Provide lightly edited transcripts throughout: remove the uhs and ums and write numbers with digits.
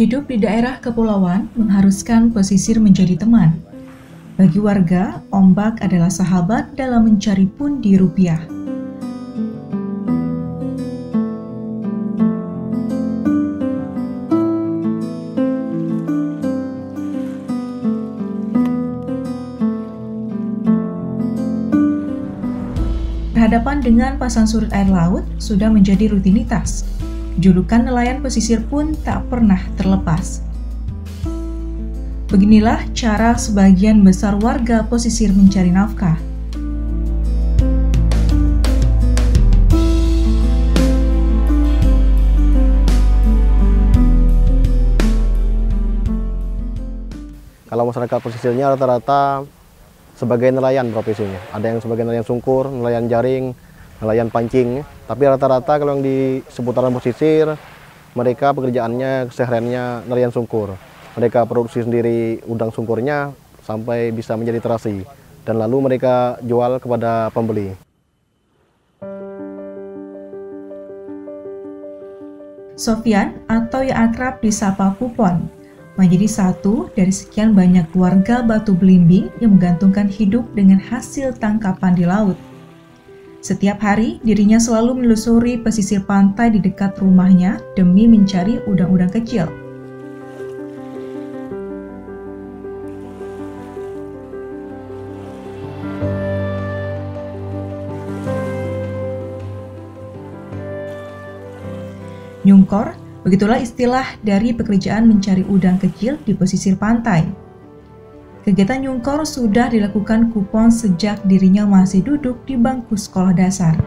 Hidup di daerah kepulauan mengharuskan pesisir menjadi teman. Bagi warga, ombak adalah sahabat dalam mencari pundi rupiah. Berhadapan dengan pasang surut air laut sudah menjadi rutinitas. Julukan nelayan pesisir pun tak pernah terlepas. Beginilah cara sebagian besar warga pesisir mencari nafkah. Kalau masyarakat pesisirnya rata-rata sebagai nelayan profesinya. Ada yang sebagai nelayan sungkur, nelayan jaring, nelayan pancing. Tapi rata-rata kalau yang di seputaran pesisir, mereka pekerjaannya, kesehariannya nelayan sungkur. Mereka produksi sendiri udang sungkurnya sampai bisa menjadi terasi. Dan lalu mereka jual kepada pembeli. Sofyan atau yang akrab disapa Kupon menjadi satu dari sekian banyak warga Batu Belimbing yang menggantungkan hidup dengan hasil tangkapan di laut. Setiap hari, dirinya selalu menelusuri pesisir pantai di dekat rumahnya demi mencari udang-udang kecil. Nyungkor, begitulah istilah dari pekerjaan mencari udang kecil di pesisir pantai. Kegiatan nyungkor sudah dilakukan Kupon sejak dirinya masih duduk di bangku sekolah dasar.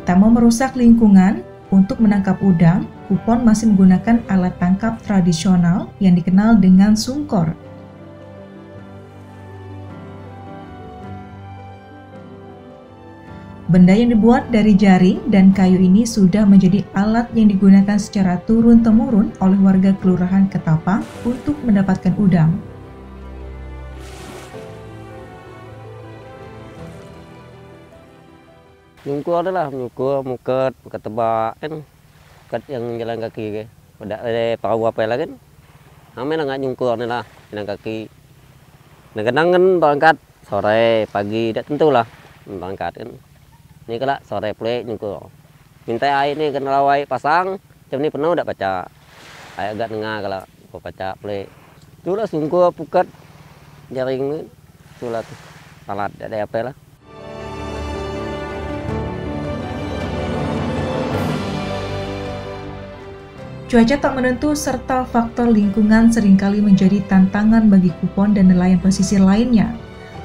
Tak mau merusak lingkungan, untuk menangkap udang, Kupon masih menggunakan alat tangkap tradisional yang dikenal dengan sungkor. Benda yang dibuat dari jaring dan kayu ini sudah menjadi alat yang digunakan secara turun-temurun oleh warga Kelurahan Ketapang untuk mendapatkan udang. Nyungkur adalah nyungkur, muket tebak kan, muket yang jalan kaki, pada perahu apa lagi kan, namanya nggak nyungkur nih lah, jalan kaki. Kadang kan berangkat sore, pagi, tidak tentu lah berangkat kan. Ini kalau sore pulih nyungkur. Minta air ini kena lawai pasang, jam ini penuh udah baca. Air agak tengah kalau baca pulih. Itulah sungkur, pukat, jaring, itulah alat ada apa lah. Cuaca tak menentu serta faktor lingkungan seringkali menjadi tantangan bagi Kupon dan nelayan pesisir lainnya.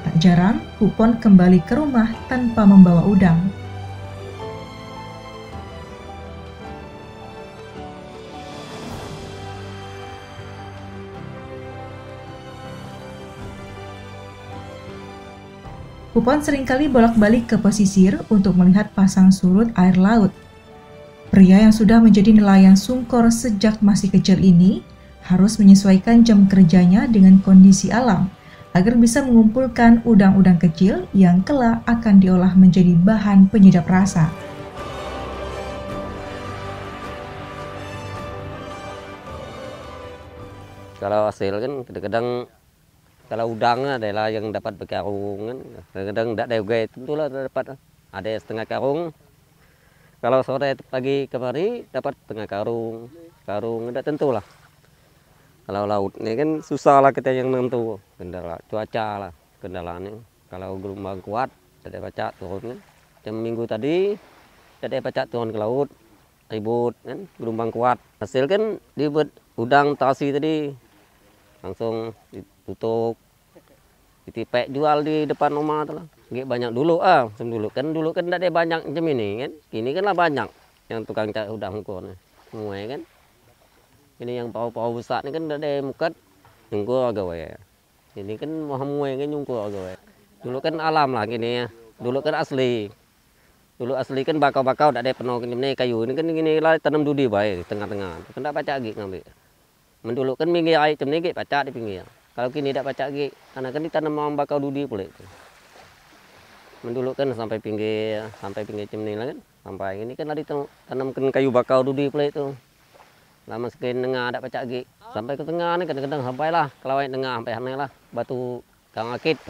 Tak jarang, Kupon kembali ke rumah tanpa membawa udang. Kupon seringkali bolak-balik ke pesisir untuk melihat pasang surut air laut. Pria yang sudah menjadi nelayan sungkor sejak masih kecil ini harus menyesuaikan jam kerjanya dengan kondisi alam, agar bisa mengumpulkan udang-udang kecil yang kelak akan diolah menjadi bahan penyedap rasa. Kalau hasil kan kadang-kadang kalau udang adalah yang dapat berkarung kan, kadang-kadang tidak ada juga tentulah dapat ada setengah karung. Kalau sore pagi kemari dapat setengah karung, tidak tentulah. Kalau laut ini kan susah lah kita yang nentu, kendala cuaca lah kendalanya. Kalau gelombang kuat, tidak pacak turun kan. Jam minggu tadi, tidak pacak turun ke laut, ribut kan, gelombang kuat. Hasil kan dibuat udang terasi tadi, langsung ditutup, ditipek jual di depan rumah tuh lah. Banyak dulu dulu kan tidak ada banyak macam ini kan. Ini kan lah banyak yang tukang cari udang ukur semua kan. Ini yang pau-pau besar ini kan ada mukat nyungkur gawe. Ini kan mau hamui kan nyungkur gawe. Dulu kan alam lah gini ya. Dulu kan asli. Dulu asli kan bakau-bakau tidak ada penuh ini kayu. Ini kan gini lah tanam dudi baik di tengah-tengah. Kan tidak pacak lagi ngambil. Mendulu kan pinggir air macam ni pacak di pinggir. Kalau kini tidak pacak lagi karena kan ditanam bakau dudi pula. Mendulu kan sampai pinggir chimney lah kan. Sampai ini kan tadi tanamkan kayu bakau dulu pula itu. Lama sekian tengah ada pecah lagi. Sampai ke tengah ni kadang-kadang sampailah kelawai tengah sampai sana lah batu kang akit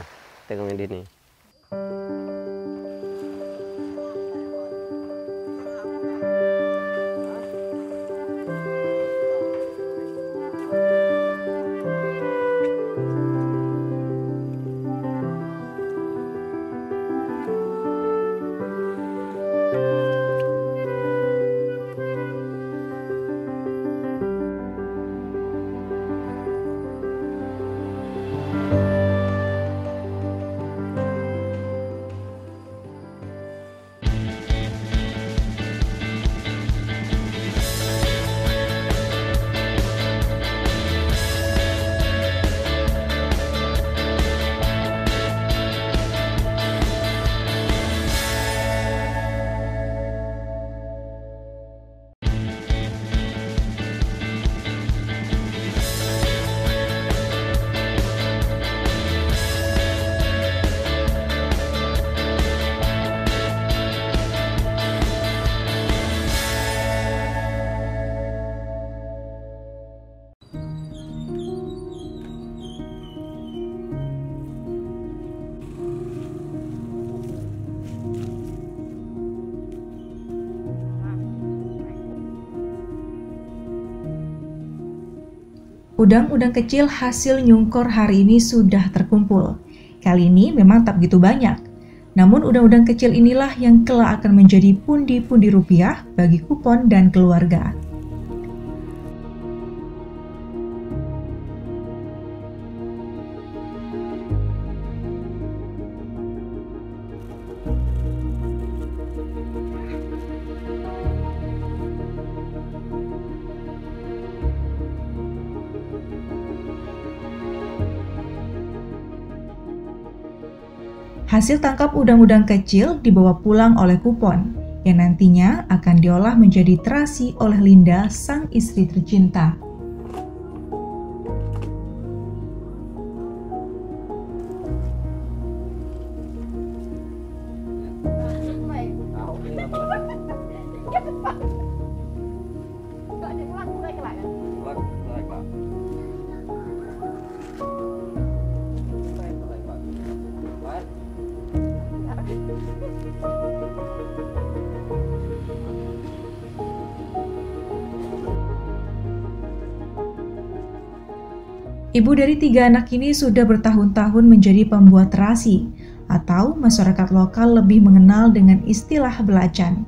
tengok ini. Udang-udang kecil hasil nyungkor hari ini sudah terkumpul. Kali ini memang tak begitu banyak. Namun udang-udang kecil inilah yang kelak akan menjadi pundi-pundi rupiah bagi Kupon dan keluarga. Hasil tangkap udang-udang kecil dibawa pulang oleh Kupon, yang nantinya akan diolah menjadi terasi oleh Linda, sang istri tercinta. Ibu dari 3 anak ini sudah bertahun-tahun menjadi pembuat terasi, atau masyarakat lokal lebih mengenal dengan istilah belacan.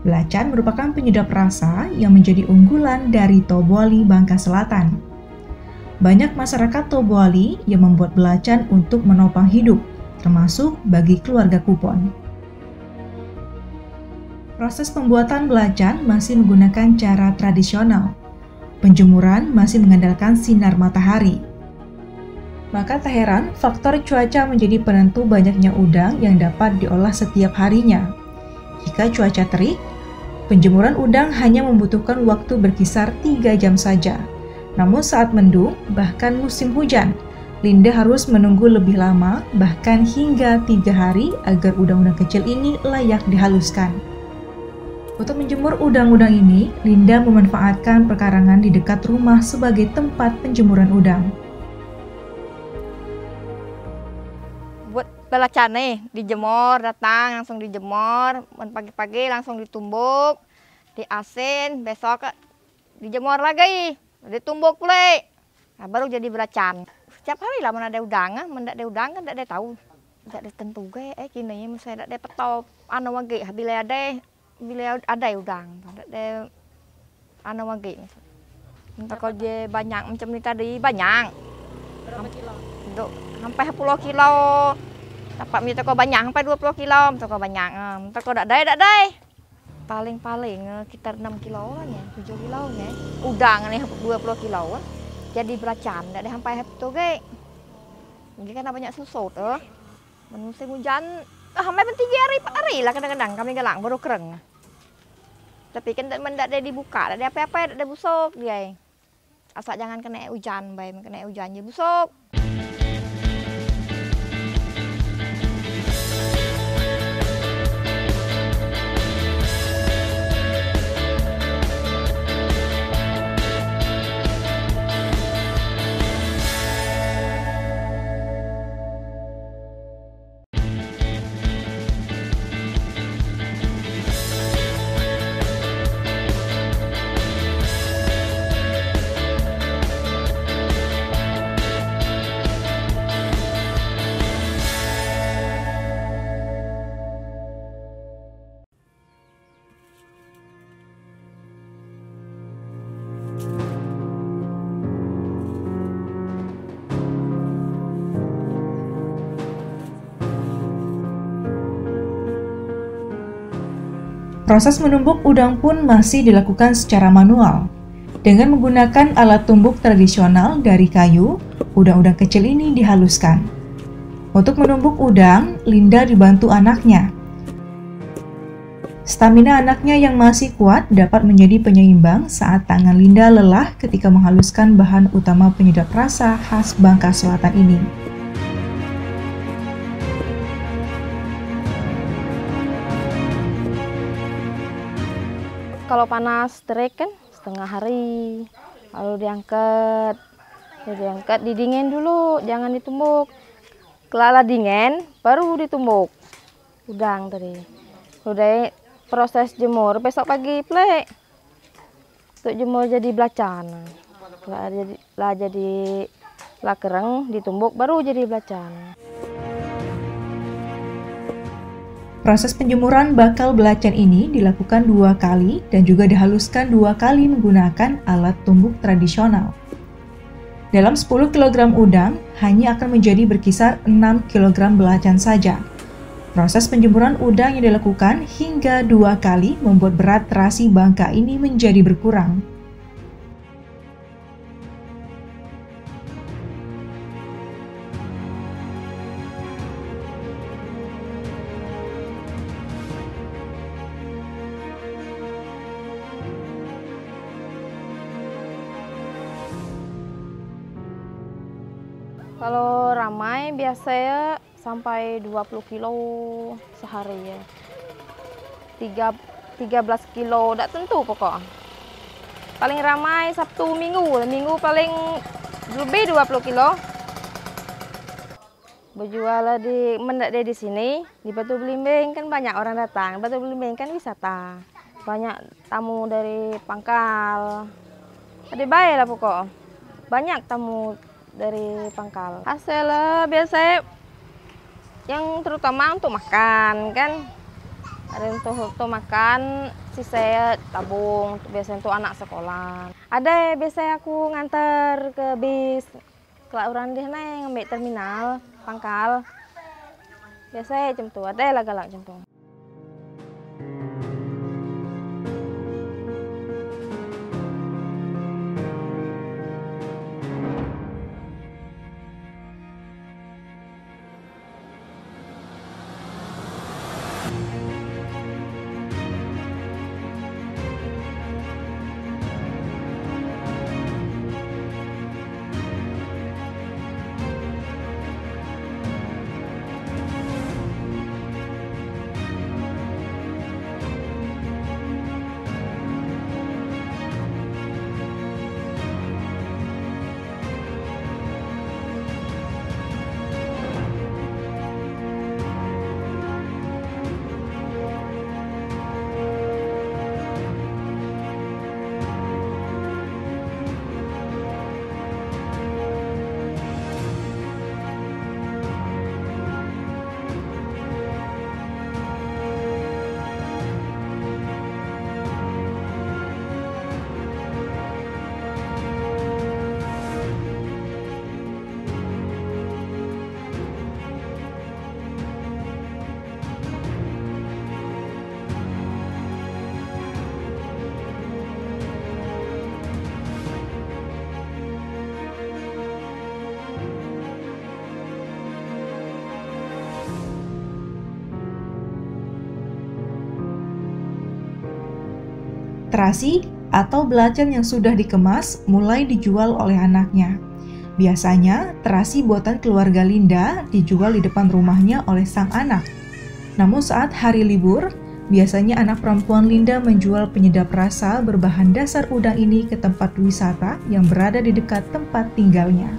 Belacan merupakan penyedap rasa yang menjadi unggulan dari Tobuali, Bangka Selatan. Banyak masyarakat Tobuali yang membuat belacan untuk menopang hidup, termasuk bagi keluarga Kupon. Proses pembuatan belacan masih menggunakan cara tradisional. Penjemuran masih mengandalkan sinar matahari. Maka tak heran faktor cuaca menjadi penentu banyaknya udang yang dapat diolah setiap harinya. Jika cuaca terik, penjemuran udang hanya membutuhkan waktu berkisar 3 jam saja. Namun saat mendung, bahkan musim hujan, Linda harus menunggu lebih lama, bahkan hingga 3 hari agar udang-udang kecil ini layak dihaluskan. Untuk menjemur udang-udang ini, Linda memanfaatkan pekarangan di dekat rumah sebagai tempat penjemuran udang. Buat belacan nih, dijemur, datang langsung dijemur, pagi-pagi langsung ditumbuk, diasin, besok dijemur lagi, ditumbuk pula. Nah, baru jadi belacan. Setiap hari lah mana ada udang, mendak ada udang kan tidak ada tahu. Tidak ada tentu kini saya tidak ada petop, anu lagi, bila ada udang, ada anu lagi. Entah kau je banyak macam ni tadi banyak. Berapa kilo? Untuk sampai 10 kilo. Dapat minta kau banyak sampai 20 kilo, minta kau banyak. Minta kau tak ada. Paling sekitar 6 kilo lah ya, 7 kilo ya. Udang ni 20 kilo. Jadi belacan, tak ada sampai itu ke. Ini kan banyak susut musim hujan, sampai 3 hari, 4 hari lah kadang-kadang kami galang baru kering. Tapi kan mendak ada dibuka, ada apa-apa, ada busuk dia. Asal jangan kena hujan, baik kena hujan je busuk. Proses menumbuk udang pun masih dilakukan secara manual. Dengan menggunakan alat tumbuk tradisional dari kayu, udang-udang kecil ini dihaluskan. Untuk menumbuk udang, Linda dibantu anaknya. Stamina anaknya yang masih kuat dapat menjadi penyeimbang saat tangan Linda lelah ketika menghaluskan bahan utama penyedap rasa khas Bangka Selatan ini. Kalau panas terik kan setengah hari, lalu diangkat, didingin dulu, jangan ditumbuk. Kelala dingin, baru ditumbuk udang tadi. Udah proses jemur, besok pagi plek. Untuk jemur jadi belacan. Lah kering, ditumbuk, baru jadi belacan. Proses penjemuran bakal belacan ini dilakukan 2 kali dan juga dihaluskan 2 kali menggunakan alat tumbuk tradisional. Dalam 10 kg udang, hanya akan menjadi berkisar 6 kg belacan saja. Proses penjemuran udang yang dilakukan hingga 2 kali membuat berat terasi Bangka ini menjadi berkurang. Kalau ramai biasanya sampai 20 kilo sehari ya. 13 kilo, tidak tentu pokok. Paling ramai Sabtu Minggu paling lebih 20 kilo. Berjual di sini, di Batu Belimbing kan banyak orang datang. Batu Belimbing kan wisata. Banyak tamu dari Pangkal. Ada baik lah pokok. Banyak tamu dari Pangkal. Hasil biasanya yang terutama untuk makan kan. Ada untuk makan, sisa tabung biasanya untuk anak sekolah. Ada biasanya aku ngantar ke bis. Kalau orang di sana yang ambil terminal Pangkal. Biasanya jam tu ada lah galak jam tu. terasi atau belacan yang sudah dikemas mulai dijual oleh anaknya. Biasanya, terasi buatan keluarga Linda dijual di depan rumahnya oleh sang anak. Namun saat hari libur, biasanya anak perempuan Linda menjual penyedap rasa berbahan dasar udang ini ke tempat wisata yang berada di dekat tempat tinggalnya.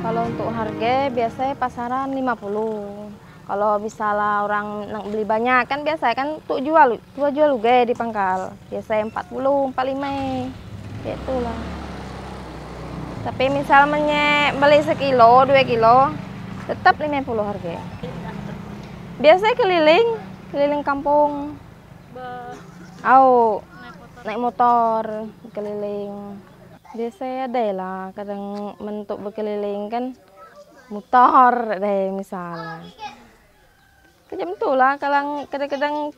Kalau untuk harga biasanya pasaran 50. Kalau misalnya orang beli banyak kan biasanya kan untuk jual juga di pangkal. Biasanya 40, 45. Ya itulah. Tapi misalnya beli sekilo, 2 kilo, tetap 50 harga. Biasanya keliling kampung. Naik motor keliling. Biasanya ada lah, kadang untuk berkeliling kan motor deh misalnya. Kejam tuh lah, kadang-kadang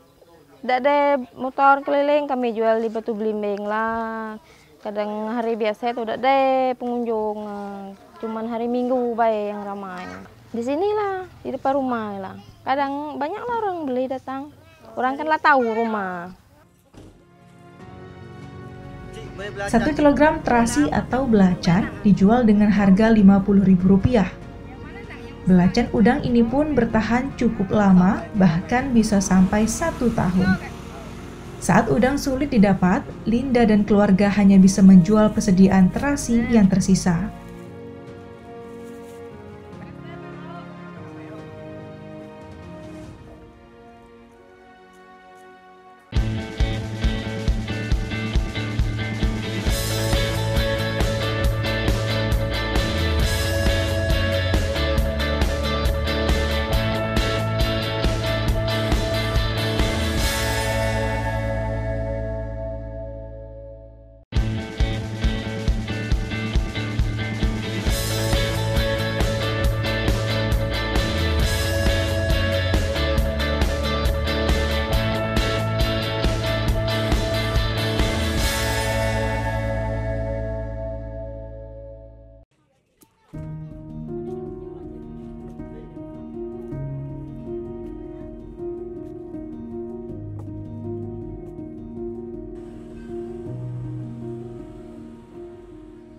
tidak ada motor keliling, kami jual di Batu Belimbing lah. Kadang hari biasa itu tidak ada pengunjung, cuman hari Minggu baik yang ramai. Di sinilah, di depan rumah lah. Kadang banyak lah orang beli datang, orang kan lah tahu rumah. 1 kilogram terasi atau belacan dijual dengan harga Rp50.000. Belacan udang ini pun bertahan cukup lama, bahkan bisa sampai 1 tahun. Saat udang sulit didapat, Linda dan keluarga hanya bisa menjual persediaan terasi yang tersisa.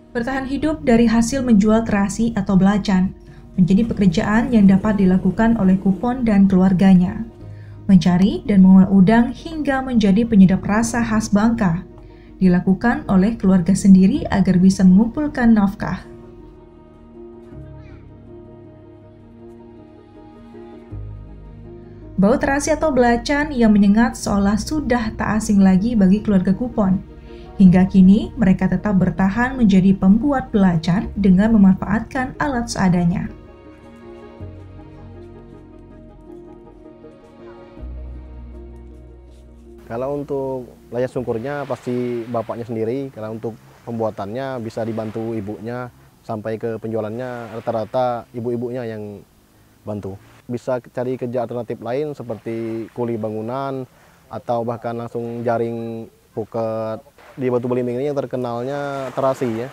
Bertahan hidup dari hasil menjual terasi atau belacan menjadi pekerjaan yang dapat dilakukan oleh Kupon dan keluarganya. Mencari dan mengolah udang hingga menjadi penyedap rasa khas Bangka dilakukan oleh keluarga sendiri agar bisa mengumpulkan nafkah. Bau terasi atau belacan yang menyengat seolah sudah tak asing lagi bagi keluarga Kupon. Hingga kini, mereka tetap bertahan menjadi pembuat belacan dengan memanfaatkan alat seadanya. Kalau untuk layar sungkurnya pasti bapaknya sendiri, kalau untuk pembuatannya bisa dibantu ibunya, sampai ke penjualannya rata-rata ibu-ibunya yang bantu. Bisa cari kerja alternatif lain seperti kuli bangunan, atau bahkan langsung jaring puket. Di Batu Belimbing ini yang terkenalnya terasi ya,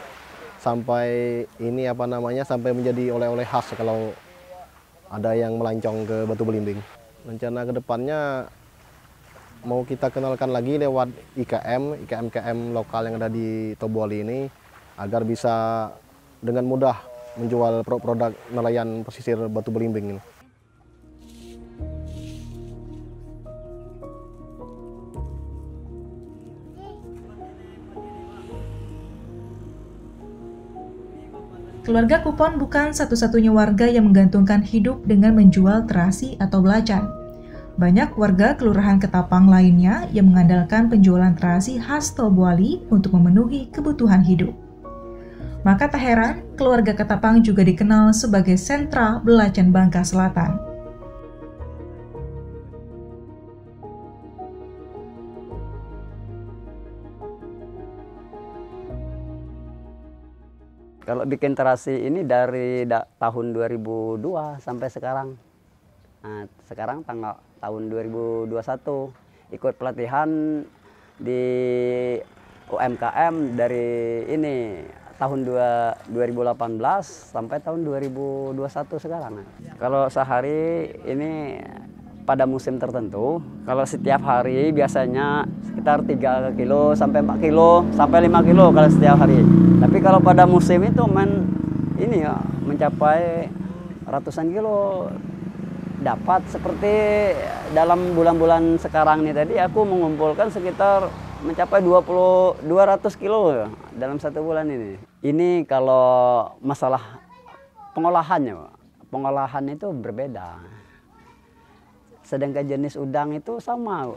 sampai ini sampai menjadi oleh-oleh khas kalau ada yang melancong ke Batu Belimbing. Rencana kedepannya mau kita kenalkan lagi lewat IKM lokal yang ada di Tobuali ini, agar bisa dengan mudah menjual produk nelayan pesisir Batu Belimbing ini. Keluarga Kupon bukan satu-satunya warga yang menggantungkan hidup dengan menjual terasi atau belacan. Banyak warga Kelurahan Ketapang lainnya yang mengandalkan penjualan terasi khas Tobuali untuk memenuhi kebutuhan hidup. Maka tak heran, keluarga Ketapang juga dikenal sebagai sentra belacan Bangka Selatan. Kalau bikin terasi ini dari tahun 2002 sampai sekarang. Nah, sekarang tahun 2021 ikut pelatihan di UMKM dari ini tahun 2018 sampai tahun 2021 sekarang. Kalau sehari ini pada musim tertentu, kalau setiap hari biasanya sekitar 3 kilo sampai 4 kilo sampai 5 kilo kalau setiap hari. Tapi kalau pada musim itu ini ya mencapai ratusan kilo dapat. Seperti dalam bulan-bulan sekarang ini tadi aku mengumpulkan sekitar mencapai 200 kilo ya, dalam 1 bulan ini. Ini kalau masalah pengolahannya, pengolahan itu berbeda. Sedangkan jenis udang itu sama.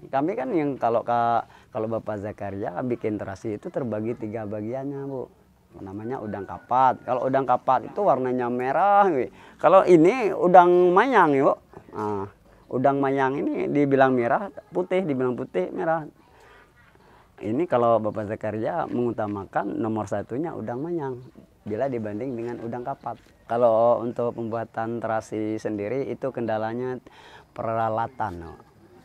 Kami kan yang kalau Bapak Zakaria bikin terasi itu terbagi 3 bagiannya, Bu. Namanya udang kapat. Kalau udang kapat itu warnanya merah. Kalau ini udang mayang, Bu. Nah, udang mayang ini dibilang merah, putih, dibilang putih, merah. Ini kalau Bapak Zakaria mengutamakan nomor 1-nya udang manyang bila dibanding dengan udang kapat. Kalau untuk pembuatan terasi sendiri itu kendalanya peralatan.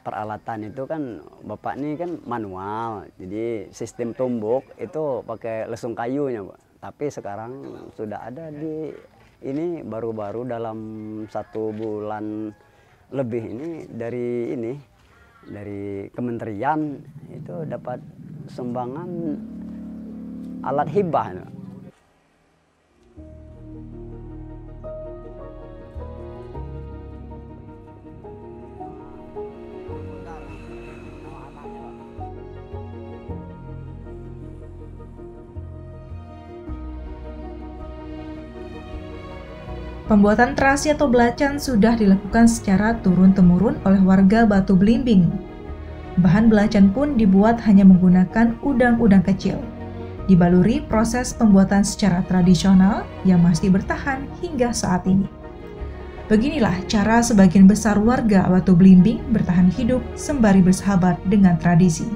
Peralatan itu kan Bapak ini kan manual, jadi sistem tumbuk itu pakai lesung kayunya, Pak. Tapi sekarang sudah ada ini baru-baru dalam 1 bulan lebih ini dari kementerian itu dapat sumbangan alat hibah. Pembuatan terasi atau belacan sudah dilakukan secara turun-temurun oleh warga Batu Belimbing. Bahan belacan pun dibuat hanya menggunakan udang-udang kecil. Dibaluri proses pembuatan secara tradisional yang masih bertahan hingga saat ini. Beginilah cara sebagian besar warga Batu Belimbing bertahan hidup sembari bersahabat dengan tradisi.